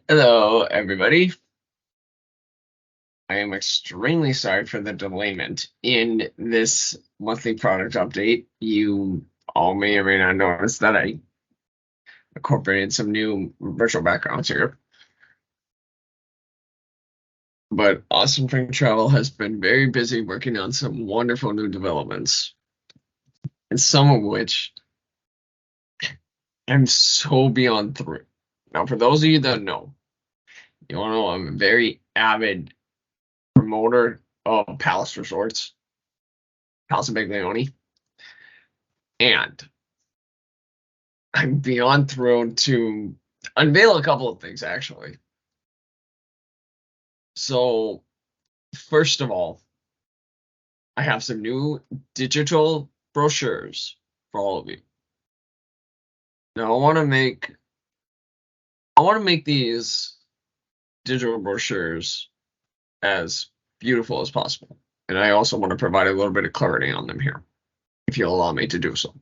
Hello, everybody. I am extremely sorry for the delayment in this monthly product update. You all may or may not notice that I incorporated some new virtual backgrounds here. But Austin Frank Travel has been very busy working on some wonderful new developments, and some of which I'm so beyond through. Now, for those of you that know, you all know I'm a very avid promoter of Palace Resorts, Palace of Baglioni, and I'm beyond thrilled to unveil a couple of things, actually. So, first of all, I have some new digital brochures for all of you. Now, I want to make these digital brochures as beautiful as possible, and I also want to provide a little bit of clarity on them here, if you'll allow me to do so.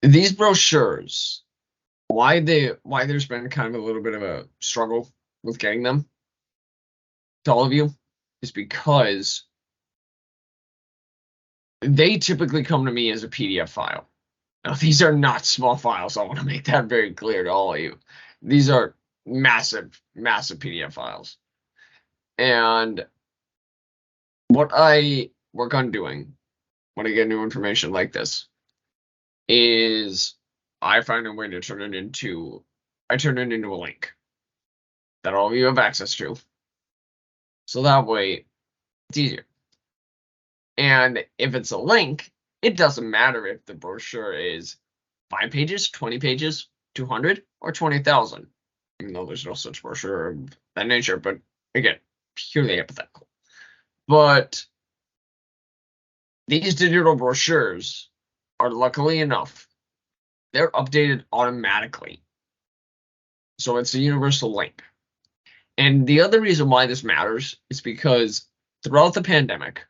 These brochures, why there's been kind of a little bit of a struggle with getting them to all of you is because they typically come to me as a PDF file. Now, these are not small files. I want to make that very clear to all of you. These are massive, massive PDF files. And what I work on doing when I get new information like this is I find a way to turn it into a link that all of you have access to. So that way it's easier. And if it's a link, it doesn't matter if the brochure is 5 pages, 20 pages, 200, or 20,000. Even though there's no such brochure of that nature, but again, purely hypothetical. But these digital brochures are, luckily enough, they're updated automatically. So it's a universal link. And the other reason why this matters is because throughout the pandemic,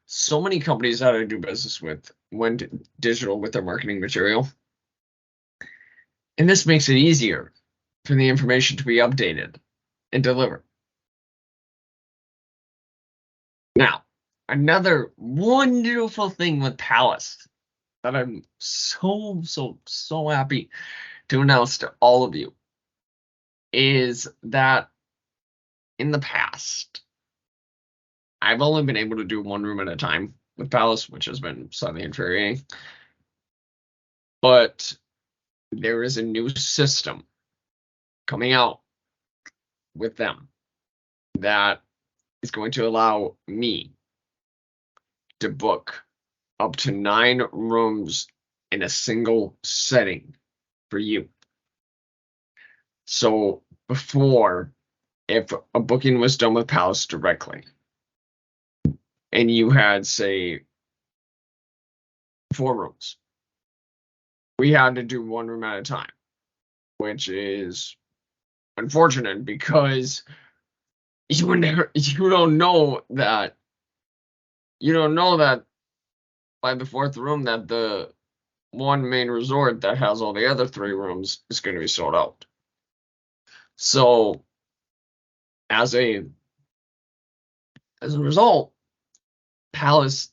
so many companies that I do business with went digital with their marketing material. And this makes it easier for the information to be updated and delivered. Now, another wonderful thing with Palace that I'm so happy to announce to all of you is that in the past, I've only been able to do one room at a time with Palace, which has been slightly infuriating. But there is a new system coming out with them that is going to allow me to book up to 9 rooms in a single setting for you. So before, if a booking was done with Palace directly, and you had, say, 4 rooms, we had to do 1 room at a time, which is unfortunate because you don't know that by the 4th room that the one main resort that has all the other 3 rooms is going to be sold out. So as a result, Palace,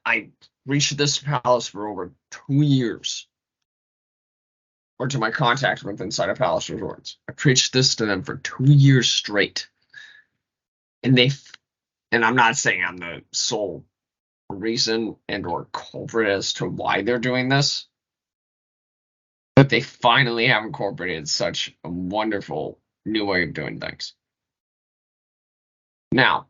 I reached this Palace for over 2 years, or to my contact with inside of Palace Resorts. I preached this to them for 2 years straight, and I'm not saying I'm the sole reason and or culprit as to why they're doing this, but they finally have incorporated such a wonderful new way of doing things. Now,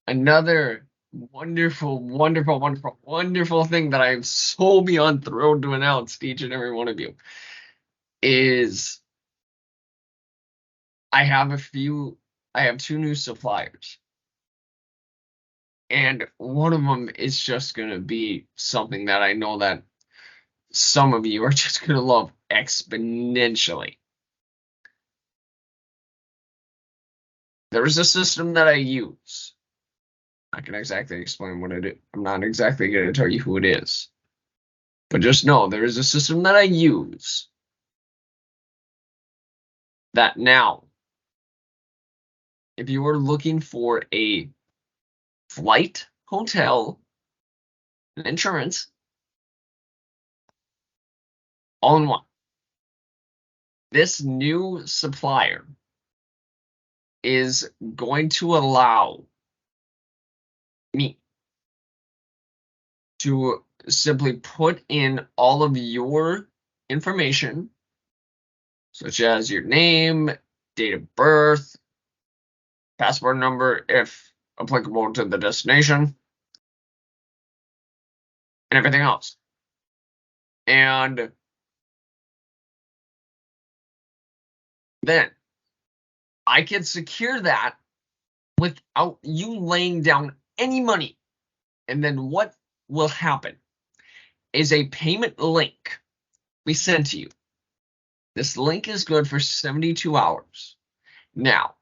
another wonderful thing that I'm so beyond thrilled to announce to each and every one of you is I have 2 new suppliers. And one of them is just going to be something that I know that some of you are just going to love exponentially. There is a system that I use. I can exactly explain what it is. I'm not exactly going to tell you who it is. But just know there is a system that I use that now, if you were looking for a flight, hotel, and insurance all in one, this new supplier is going to allow me to simply put in all of your information, such as your name, date of birth, passport number, if applicable to the destination, and everything else. And then I can secure that without you laying down any money. And then what will happen is a payment link we send to you. This link is good for 72 hours. Now,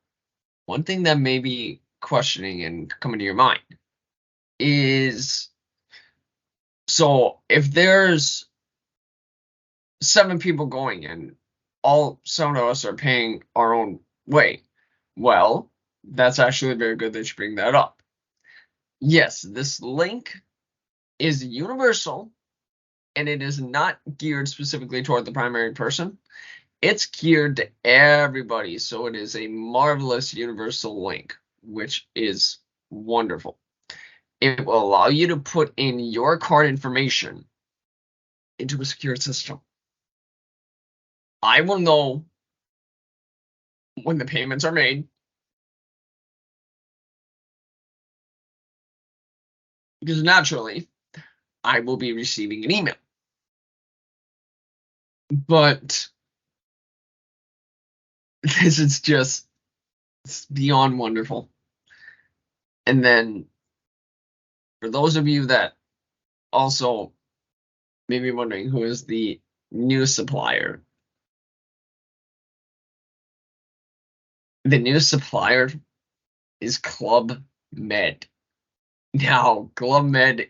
one thing that may be questioning and coming to your mind is, so if there's 7 people going and all 7 of us are paying our own way, well, that's actually very good that you bring that up. Yes, this link is universal, and it is not geared specifically toward the primary person. It's geared to everybody, so it is a marvelous universal link, which is wonderful. It will allow you to put in your card information into a secure system. I will know when the payments are made, because naturally, I will be receiving an email. But this is just, it's beyond wonderful. And then, for those of you that also may be wondering who is the new supplier, the new supplier is Club Med. Now, Club Med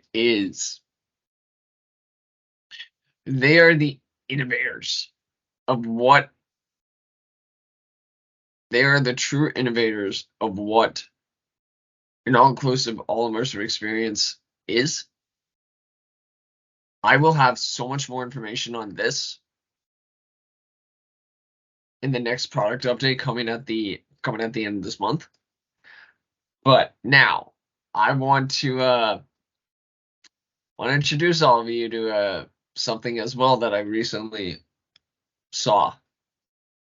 they are the innovators of what, they are the true innovators of what an all-inclusive, all-immersive experience is. I will have so much more information on this in the next product update coming at the end of this month. But now I want to introduce all of you to something as well that I recently saw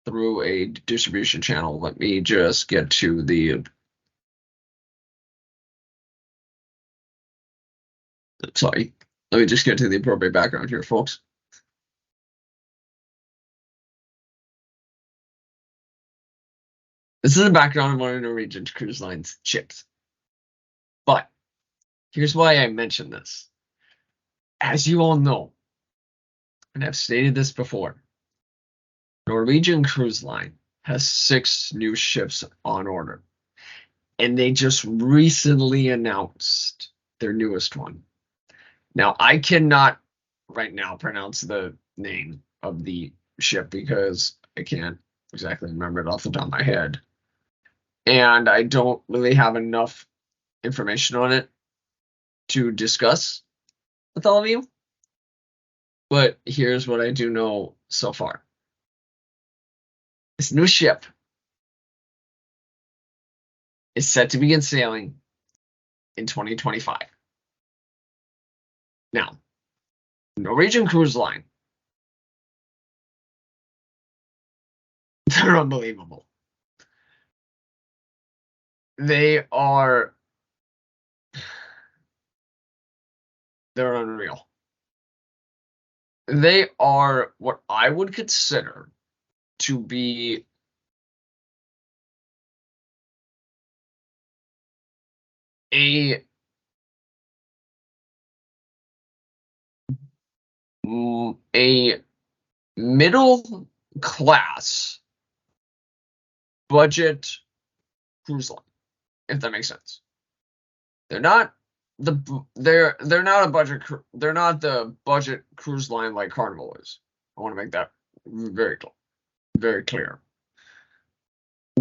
through a distribution channel. Let me just get to the sorry. Let me just get to the appropriate background here, folks. This is the background of one of Norwegian Cruise Line's ships. But here's why I mentioned this. As you all know, and I've stated this before, Norwegian Cruise Line has 6 new ships on order. And they just recently announced their newest one. Now, I cannot right now pronounce the name of the ship because I can't exactly remember it off the top of my head. And I don't really have enough information on it to discuss with all of you. But here's what I do know so far. This new ship is set to begin sailing in 2025. Now, Norwegian Cruise Line, they're unbelievable. They're unreal. They are what I would consider to be a middle class budget cruise line, if that makes sense. They're not the budget cruise line like Carnival is. I want to make that very clear.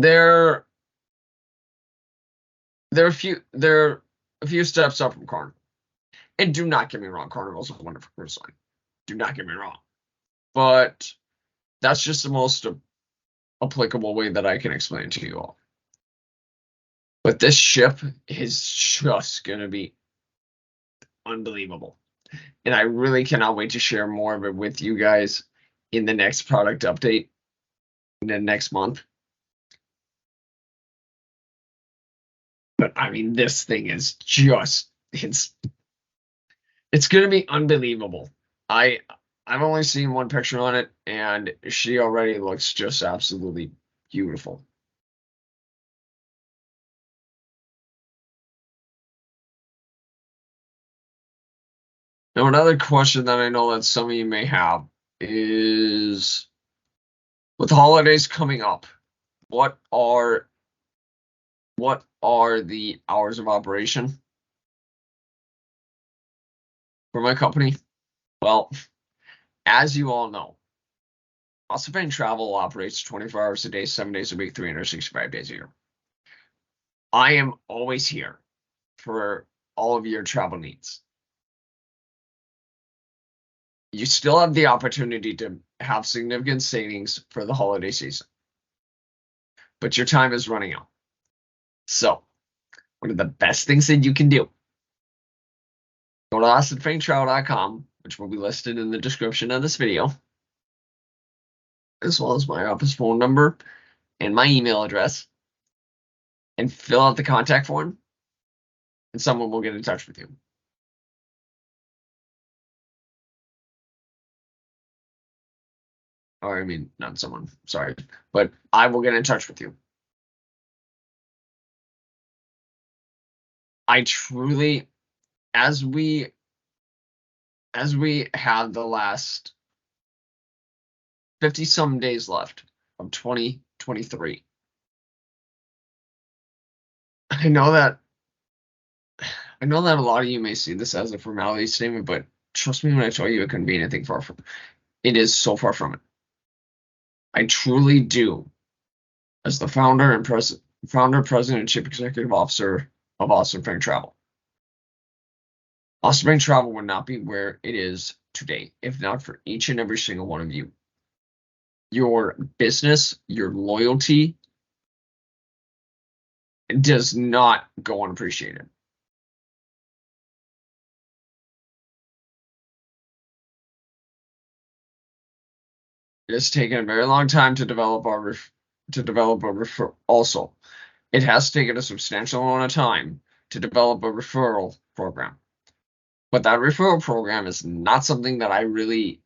They're a few steps up from Carnival. And do not get me wrong, Carnival's a wonderful cruise line. Do not get me wrong. But that's just the most applicable way that I can explain it to you all. But this ship is just going to be unbelievable. And I really cannot wait to share more of it with you guys in the next product update in the next month. But I mean, this thing is just, it's going to be unbelievable. I've only seen one picture on it, and she already looks just absolutely beautiful. Now, another question that I know that some of you may have is, with holidays coming up, what are the hours of operation for my company? Well, as you all know, Ossifane Travel operates 24 hours a day, 7 days a week, 365 days a year. I am always here for all of your travel needs. You still have the opportunity to have significant savings for the holiday season, but your time is running out. So, one of the best things that you can do, go to OssinFrankTravel.com, which will be listed in the description of this video, as well as my office phone number and my email address, and fill out the contact form, and someone will get in touch with you. Or, I mean, not someone, sorry, but I will get in touch with you. I truly, as we have the last 50 some days left of 2023, I know that a lot of you may see this as a formality statement, but trust me when I tell you it couldn't be anything far from it. It is so far from it. I truly do, as the founder, president, and chief executive officer of Austin Frank Travel. Austin Frank Travel would not be where it is today if not for each and every single one of you. Your business, your loyalty does not go unappreciated. It has taken a very long time to develop also, it has taken a substantial amount of time to develop a referral program. But that referral program is not something that I really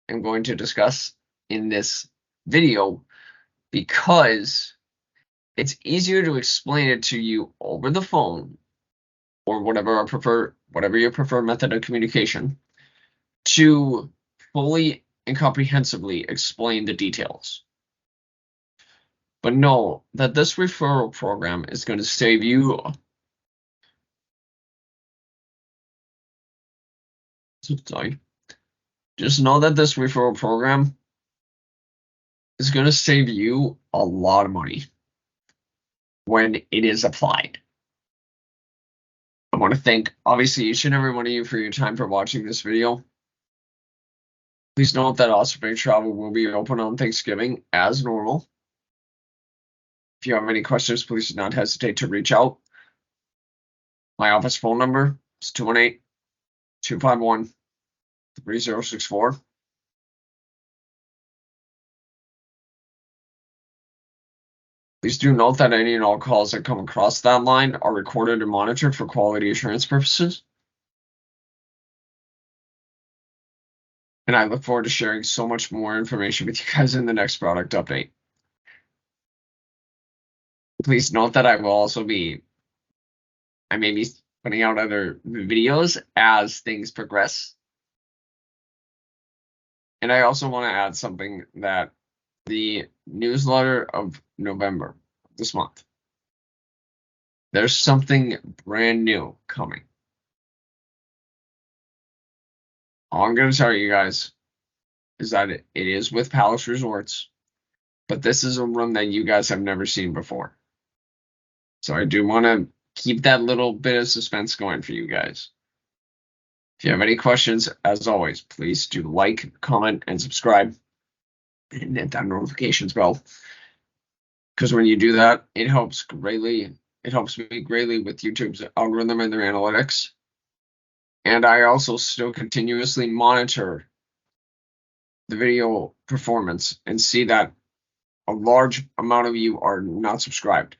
am going to discuss in this video, because it's easier to explain it to you over the phone or whatever your preferred method of communication, to fully and comprehensively explain the details. But know that this referral program is going to save you just know that this referral program is going to save you a lot of money when it is applied. I want to thank, obviously, each and every one of you for your time for watching this video. Please note that Austin Frank Travel will be open on Thanksgiving as normal. If you have any questions, please do not hesitate to reach out. My office phone number is 218-251-3064. Please do note that any and all calls that come across that line are recorded and monitored for quality assurance purposes. And I look forward to sharing so much more information with you guys in the next product update. Please note that I may be putting out other videos as things progress. And I also want to add something, that the newsletter of November this month, there's something brand new coming. All I'm going to tell you guys is that it is with Palace Resorts, but this is a room that you guys have never seen before. So I do want to keep that little bit of suspense going for you guys. If you have any questions, as always, please do like, comment, and subscribe, and hit that notifications bell. Because when you do that, it helps greatly. It helps me greatly with YouTube's algorithm and their analytics. And I also still continuously monitor the video performance and see that a large amount of you are not subscribed.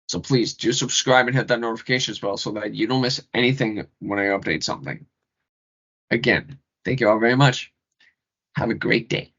So please do subscribe and hit that notifications bell so that you don't miss anything when I update something. Again, thank you all very much. Have a great day.